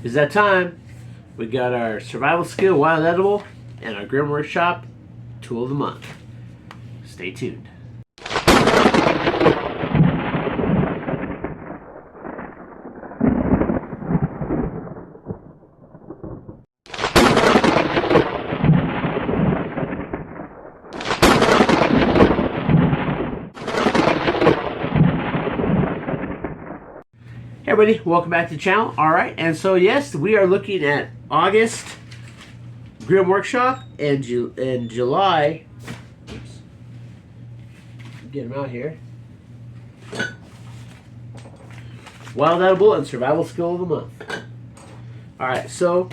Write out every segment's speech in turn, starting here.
It's that time. We got our survival skill wild edible and our Grim Workshop tool of the month. Stay tuned. Hey everybody, welcome back to the channel. Alright, and so yes, we are looking at August Grim Workshop and July. Oops. Get them out here. Wild Edible and Survival Skill of the Month. Alright, so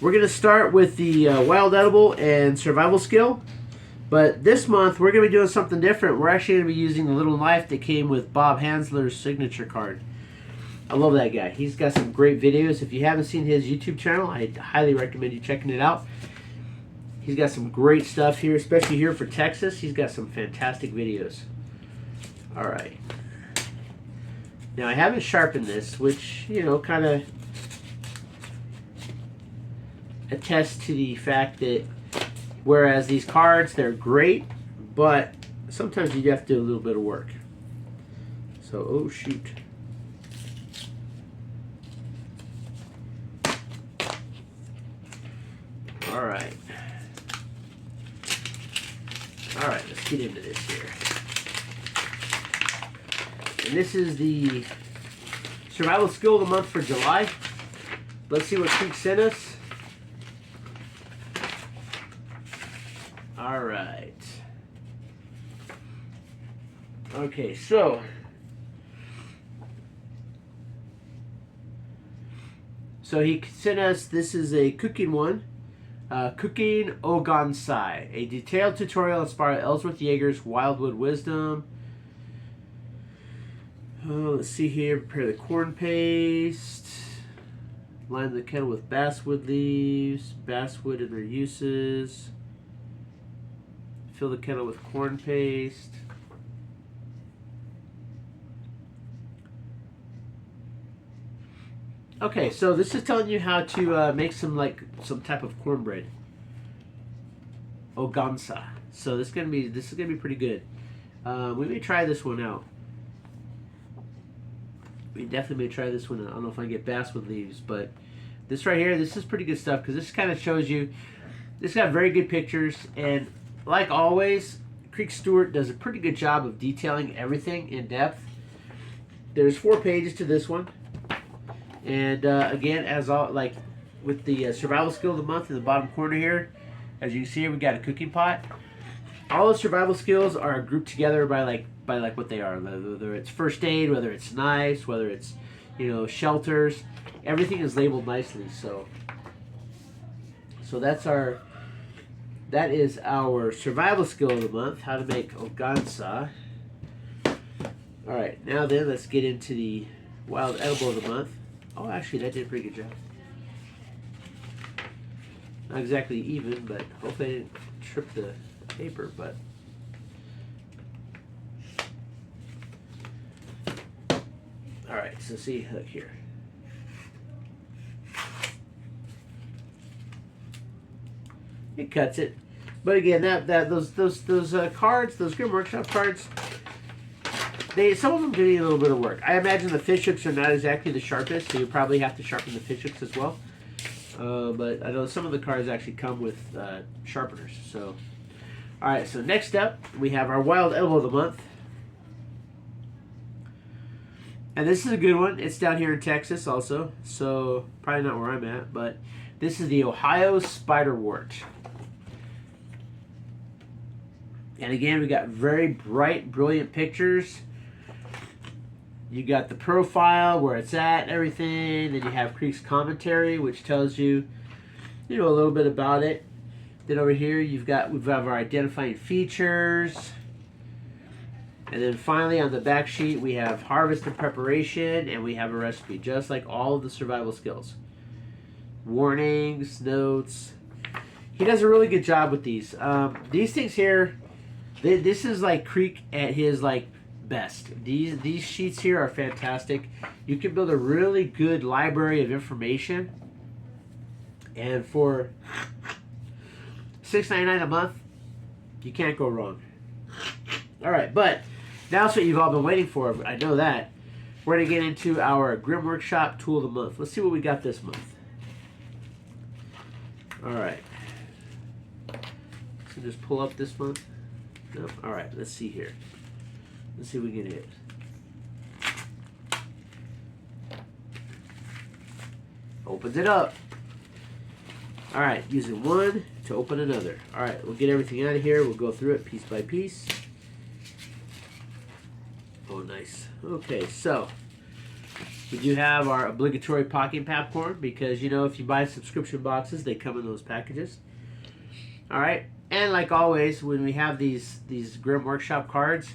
we're going to start with the Wild Edible and Survival Skill. But this month, we're going to be doing something different. We're actually going to be using the little knife that came with Bob Hansler's signature card. I love that guy. He's got some great videos. If you haven't seen his YouTube channel, I highly recommend you checking it out. He's got some great stuff here, especially here for Texas. He's got some fantastic videos. All right. Now, I haven't sharpened this, which, you know, kind of attests to the fact that whereas these cards, they're great, but sometimes you have to do a little bit of work. So, oh, shoot. Alright. Alright, let's get into this here. And this is the Survival Skill of the Month for July. Let's see what Creek sent us. Alright. Okay, so he sent us, this is a cooking one. Cooking Ogansai, a detailed tutorial inspired by Ellsworth Yeager's Wildwood Wisdom. Let's see here. Prepare the corn paste. Line the kettle with basswood leaves. Basswood and their uses. Fill the kettle with corn paste. Okay, so this is telling you how to make some type of cornbread. Ogansa. So this is gonna be pretty good. We may try this one out. We definitely may try this one out. I don't know if I can get basswood leaves, but this right here, this is pretty good stuff because this kind of shows you. This got very good pictures, and like always, Creek Stewart does a pretty good job of detailing everything in depth. There's 4 pages to this one. And again, as all like with the survival skill of the month in the bottom corner here, as you can see here, we got a cooking pot. All the survival skills are grouped together by what they are, whether it's first aid, whether it's knives, whether it's shelters. Everything is labeled nicely. So that is our survival skill of the month, how to make ogansa. All right, now then let's get into the wild edible of the month. Oh, actually, that did a pretty good job. Not exactly even, but hopefully I didn't trip the paper, but... Alright, so see, look here. It cuts it. But again, those cards, those Grim Workshop cards, some of them do need a little bit of work. I imagine the fish hooks are not exactly the sharpest, so you probably have to sharpen the fish hooks as well. But I know some of the cards actually come with sharpeners. So, all right. So next up, we have our Wild Edible of the Month, and this is a good one. It's down here in Texas, also. So probably not where I'm at, but this is the Ohio Spiderwort. And again, we got very bright, brilliant pictures. You got the profile, where it's at, and everything. Then you have Creek's commentary, which tells you, a little bit about it. Then over here, we've got our identifying features. And then finally, on the back sheet, we have harvest and preparation, and we have a recipe, just like all of the survival skills. Warnings, notes. He does a really good job with these. These things here, this is like Creek at his best. These sheets here are fantastic. You can build a really good library of information, and for $6.99 a month, you can't go wrong. All right, but now it's what you've all been waiting for. I know that. We're going to get into our Grimm Workshop Tool of the Month. Let's see what we got this month. All right. So just pull up this month. No. All right, let's see here. Let's see what we can hit. Opens it up. All right, using one to open another. All right, we'll get everything out of here. We'll go through it piece by piece. Oh, nice. Okay, so we do have our obligatory pocket popcorn because, you know, if you buy subscription boxes, they come in those packages. All right, and like always, when we have these Grimm Workshop cards,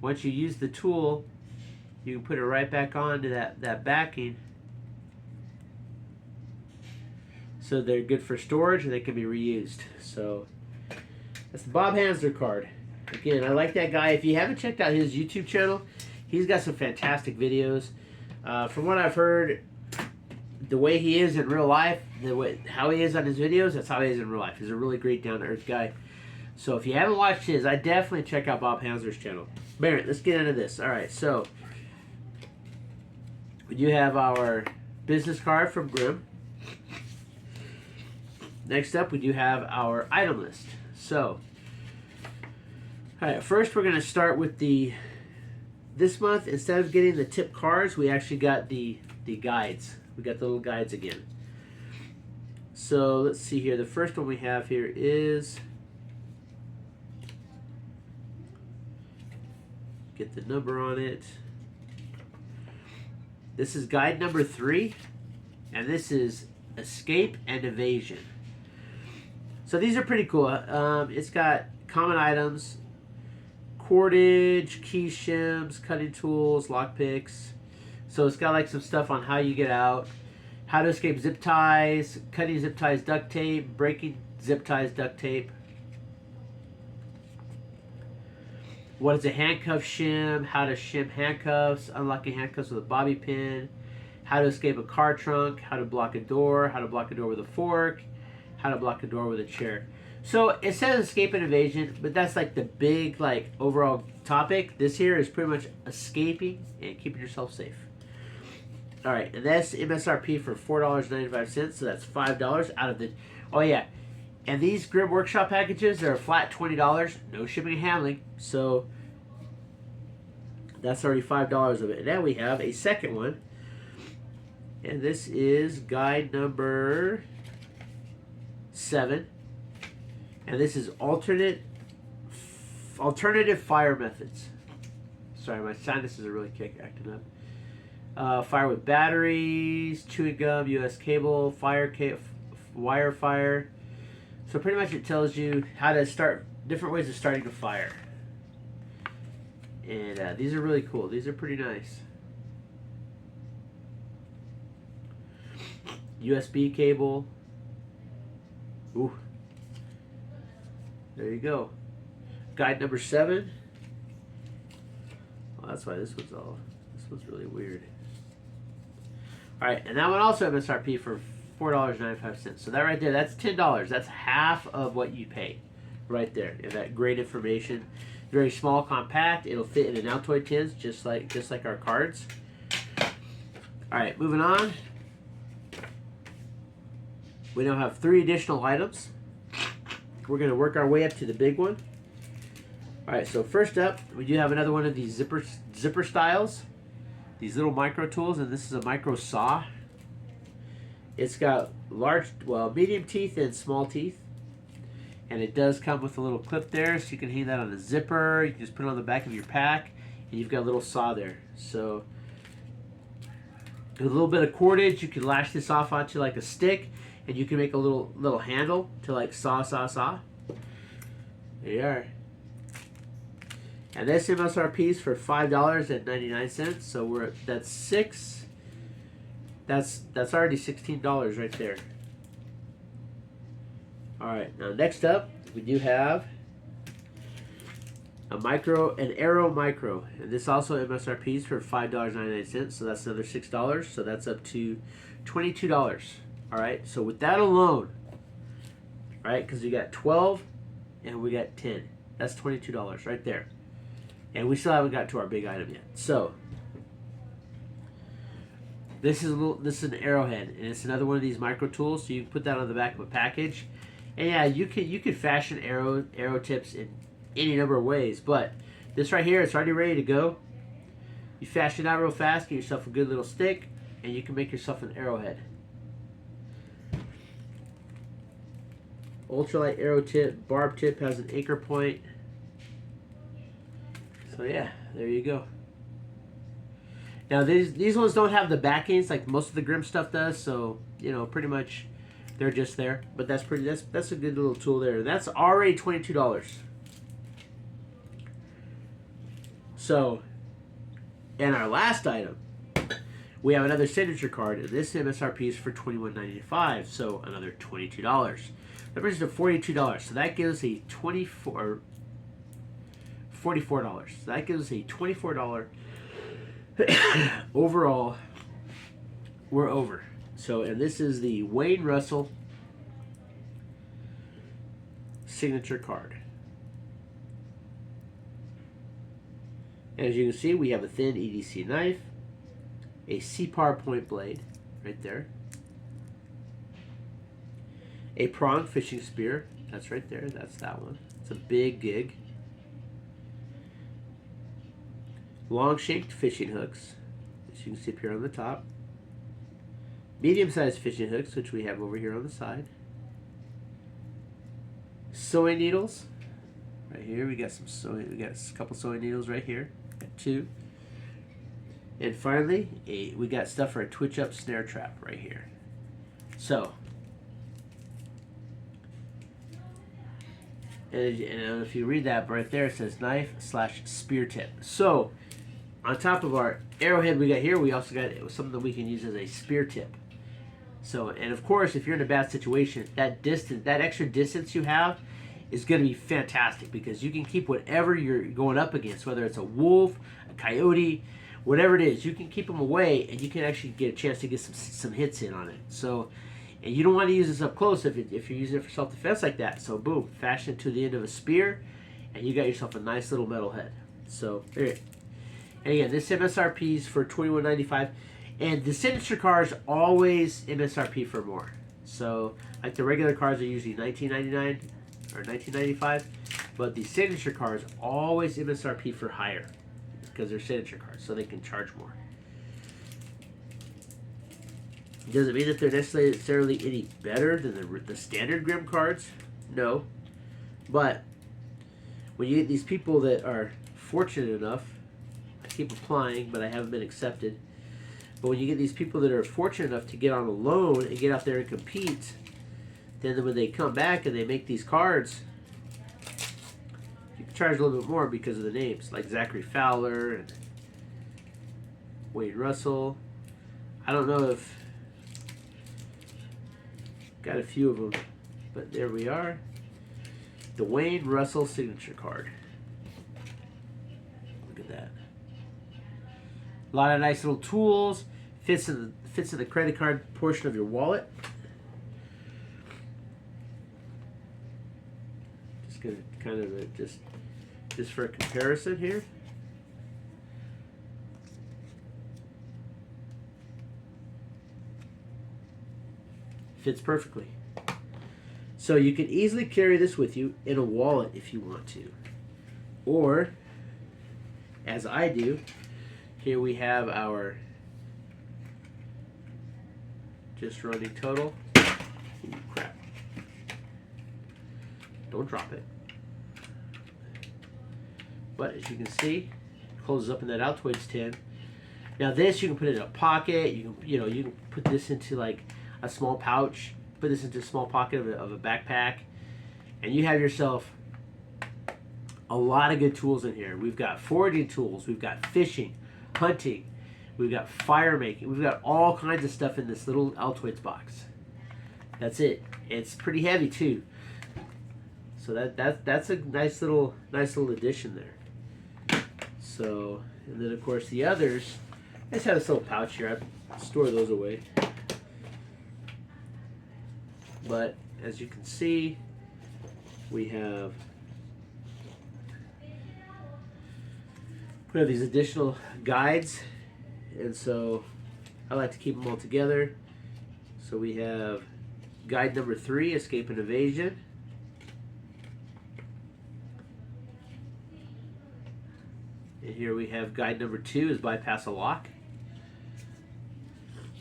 once you use the tool, you can put it right back onto that backing. So they're good for storage and they can be reused. So that's the Bob Hansler card. Again, I like that guy. If you haven't checked out his YouTube channel, he's got some fantastic videos. From what I've heard, the way he is in real life, how he is on his videos, that's how he is in real life. He's a really great down-to-earth guy. So if you haven't watched his, I definitely check out Bob Hansler's channel. Barrett, let's get into this. All right, so we do have our business card from Grimm. Next up, we do have our item list. So, all right, first we're going to start with this month, instead of getting the tip cards, we actually got the guides. We got the little guides again. So, let's see here. The first one we have here is, get the number on it. This is guide number 3, and this is Escape and Evasion. So these are pretty cool. It's got common items, cordage, key shims, cutting tools, lockpicks. So it's got like some stuff on how you get out, how to escape zip ties, cutting zip ties, duct tape, breaking zip ties, duct tape. What is a handcuff shim, how to shim handcuffs, unlocking handcuffs with a bobby pin, how to escape a car trunk, how to block a door with a fork, how to block a door with a chair. So it says escape and evasion, but that's like the big like overall topic. This here is pretty much escaping and keeping yourself safe. All right, and that's MSRP for $4.95, so that's $5 out of the. Oh yeah, and these Grimm Workshop packages are a flat $20, no shipping and handling. So that's already $5 of it. And now we have a second one, and this is guide number 7, and this is alternative fire methods. Sorry, my sinuses are really acting up. Fire with batteries, chewing gum, US cable, wire fire. So pretty much it tells you how to start, different ways of starting a fire. And these are really cool. These are pretty nice. USB cable. Ooh. There you go. Guide number 7. Oh, that's why this one's really weird. Alright, and that one also MSRP for $4.95. So that right there, that's $10. That's half of what you pay. Right there. And that great information. Very small, compact. It'll fit in an Altoid tins, just like our cards. Alright, moving on. We now have 3 additional items. We're going to work our way up to the big one. Alright, so first up, we do have another one of these zipper styles. These little micro tools, and this is a micro saw. It's got medium teeth and small teeth. And it does come with a little clip there, so you can hang that on a zipper. You can just put it on the back of your pack, and you've got a little saw there. So, with a little bit of cordage, you can lash this off onto like a stick, and you can make a little handle to like saw. There you are. And this MSRP is for $5.99. So that's $6. That's already $16 right there. All right. Now next up, we do have An Arrow Micro, and this also MSRP is for $5.99, so that's another $6, so that's up to $22. All right, so with that alone, right, because we got 12 and we got 10, that's $22 right there, and we still haven't got to our big item yet. So this is an arrowhead, and it's another one of these micro tools, so you can put that on the back of a package, and yeah, you could fashion arrow tips in any number of ways, but this right here, it's already ready to go. You fashion it out real fast, get yourself a good little stick, and you can make yourself an arrowhead. Ultralight arrow tip, barb tip has an anchor point. So yeah, there you go. Now these ones don't have the backings like most of the Grimm stuff does, so you know pretty much they're just there. But that's a good little tool there. That's already $22. So, and our last item, we have another signature card, and this MSRP is for $21.95, so another $22. That brings it to $42. So that gives a $44. So that gives us a $24 overall. We're over. So, and this is the Wayne Russell signature card. As you can see, we have a thin EDC knife, a CPAR point blade right there, a prong fishing spear, that's right there, that's that one. It's a big gig. Long shanked fishing hooks, as you can see up here on the top. Medium sized fishing hooks, which we have over here on the side. Sewing needles. Right here, we got a couple sewing needles right here. Got two. And finally, we got stuff for a twitch up snare trap right here. So, and if you read that right there, it says knife/spear tip. So, on top of our arrowhead we got here, we also got something that we can use as a spear tip. So, and of course, if you're in a bad situation, that extra distance you have is going to be fantastic because you can keep whatever you're going up against, whether it's a wolf, a coyote, whatever it is, you can keep them away, and you can actually get a chance to get some hits in on it. So, and you don't want to use this up close if you're using it for self-defense like that. So, boom, fashion it to the end of a spear, and you got yourself a nice little metal head. So, there. And again, this MSRP is for $21.95, and the signature cards always MSRP for more. So, like the regular cards are usually $19.99 or $19.95, but the signature cards always MSRP for higher because they're signature cards, so they can charge more. Does it mean that they're necessarily any better than the standard Grimm cards? No, but when you get these people that are fortunate enough, I keep applying, but I haven't been accepted. But when you get these people that are fortunate enough to get on a loan and get out there and compete, then when they come back and they make these cards, you can charge a little bit more because of the names, like Zachary Fowler and Wayne Russell. I don't know if got a few of them, but there we are. The Wayne Russell signature card. Look at that. A lot of nice little tools. Fits in the credit card portion of your wallet. Just gonna kind of just for a comparison here. Fits perfectly. So you can easily carry this with you in a wallet if you want to. Or, as I do, here we have our just running total. Ooh, crap. Don't drop it. But as you can see, it closes up in that Altoids tin. Now this you can put in a pocket. You can put this into like a small pouch. Put this into a small pocket of a backpack, and you have yourself a lot of good tools in here. We've got foraging tools. We've got fishing, hunting. We've got fire making. We've got all kinds of stuff in this little Altoids box. That's it. It's pretty heavy too. So that's a nice little addition there. So, and then of course the others, I just have this little pouch here. I store those away. But as you can see, we have these additional guides, and so I like to keep them all together. So we have guide number 3, escape and evasion. And here we have guide number 2 is bypass a lock.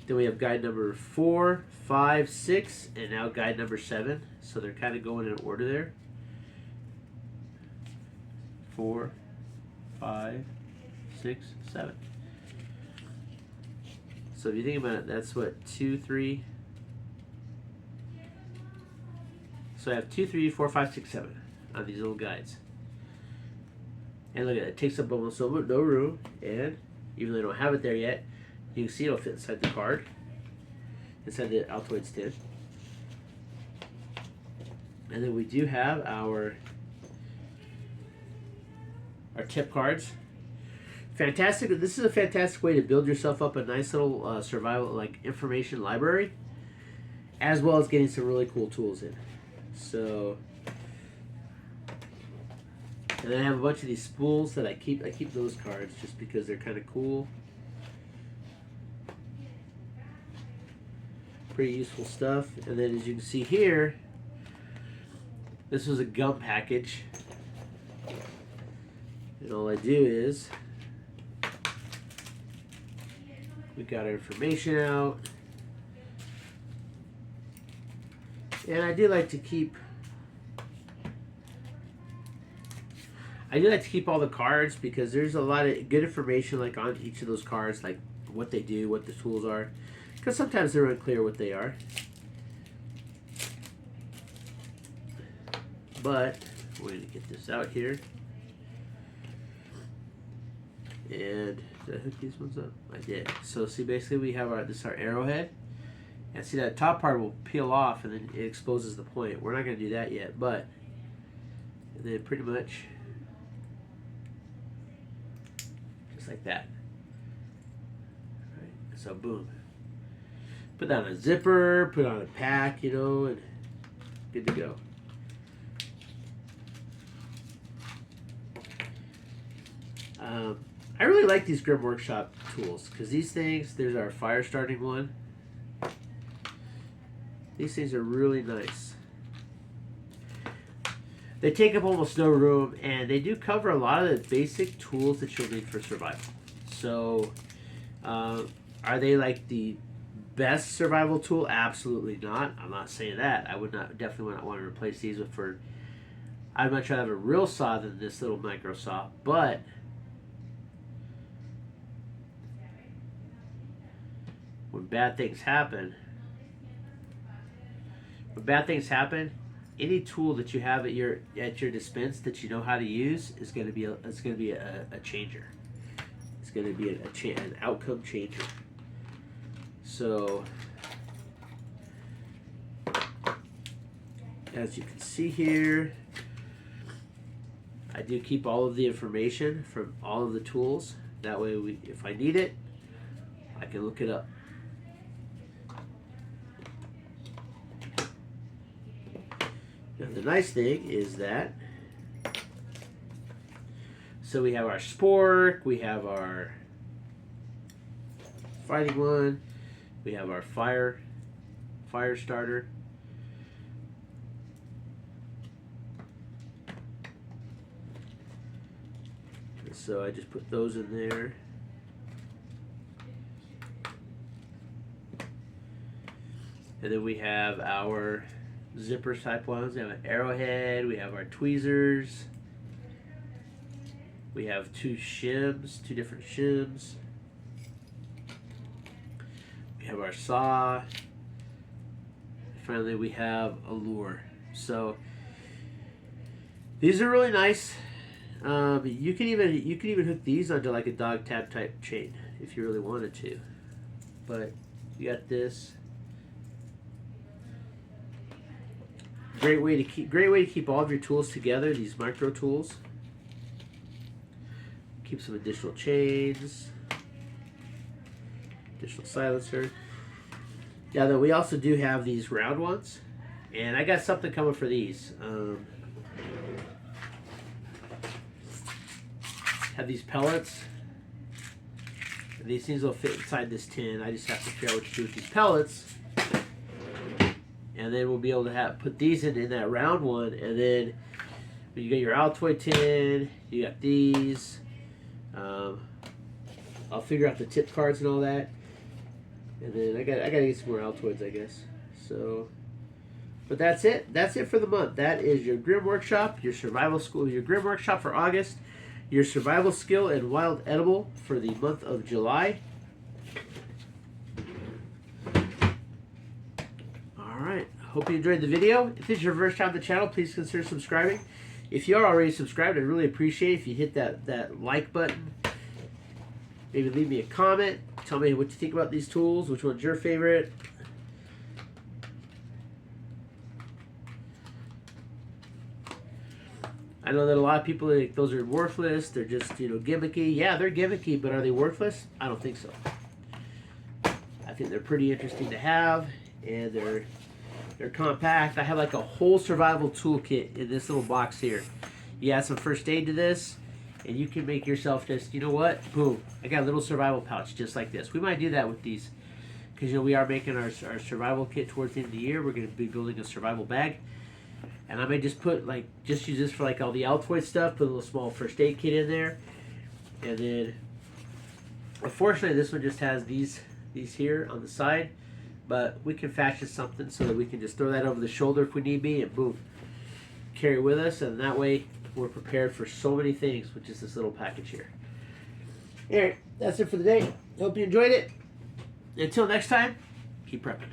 Then we have guide number 4, 5, 6, and now guide number 7. So they're kind of going in order there. 4, 5, 6, 7. So if you think about it, that's what, 2, 3. So I have 2, 3, 4, 5, 6, 7 on these little guides. And look at it, it takes up almost no room, and even though I don't have it there yet, you can see it'll fit inside the card, inside the Altoids tin. And then we do have our tip cards. Fantastic! This is a fantastic way to build yourself up a nice little survival information library, as well as getting some really cool tools in. So. And then I have a bunch of these spools that I keep those cards just because they're kind of cool. Pretty useful stuff. And then as you can see here, this was a gum package. And all I do is, we got our information out. And I do like to keep all the cards because there's a lot of good information like on each of those cards, like what they do, what the tools are, because sometimes they're unclear what they are. But we're going to get this out here. And did I hook these ones up? I did. So see, basically we have our arrowhead. And see, that top part will peel off and then it exposes the point. We're not going to do that yet, but and then pretty much just like that. Right. So boom. Put that on a zipper, put on a pack, you know, and good to go. I really like these Grim Workshop tools because these things, there's our fire starting one. These things are really nice. They take up almost no room and they do cover a lot of the basic tools that you'll need for survival. So, are they like the best survival tool? Absolutely not. I'm not saying that. I would not, definitely would not want to replace these with I'd much rather have a real saw than this little micro saw, but when bad things happen, any tool that you have at your dispense that you know how to use is going to be a changer. It's going to be an outcome changer. So, as you can see here, I do keep all of the information from all of the tools. That way, if I need it, I can look it up. Now, the nice thing is that, so we have our spork, we have our fighting one, we have our fire starter. And so I just put those in there. And then we have our zipper type ones. We have an arrowhead, we have our tweezers, we have two different shims, we have our saw, finally we have a lure. So these are really nice. You can even hook these onto like a dog tag type chain if you really wanted to, but you got this. great way to keep all of your tools together. These micro tools. Keep some additional chains, additional silencer. Now though, we also do have these round ones, and I got something coming for these. Have these pellets. And these things will fit inside this tin. I just have to figure out what to do with these pellets. And then we'll be able to put these in that round one. And then when you got your Altoid tin, you got these. I'll figure out the tip cards and all that. And then I gotta get some more Altoids, I guess. So, but that's it. That's it for the month. That is your Grimm Workshop, your survival school, your Grimm Workshop for August, your survival skill and wild edible for the month of July. All right. Hope you enjoyed the video. If this is your first time on the channel, please consider subscribing. If you are already subscribed, I'd really appreciate it if you hit that like button. Maybe leave me a comment. Tell me what you think about these tools. Which one's your favorite? I know that a lot of people think those are worthless. They're just, gimmicky. Yeah, they're gimmicky, but are they worthless? I don't think so. I think they're pretty interesting to have, and they're compact. I have like a whole survival toolkit in this little box here. You add some first aid to this, and you can make yourself just, boom. I got a little survival pouch just like this. We might do that with these because, we are making our survival kit towards the end of the year. We're going to be building a survival bag. And I may just just use this for like all the Altoid stuff, put a little small first aid kit in there. And then, unfortunately, this one just has these here on the side. But we can fashion something so that we can just throw that over the shoulder if we need be, and boom, carry it with us. And that way, we're prepared for so many things, which is this little package here. Alright, that's it for the day. Hope you enjoyed it. Until next time, keep prepping.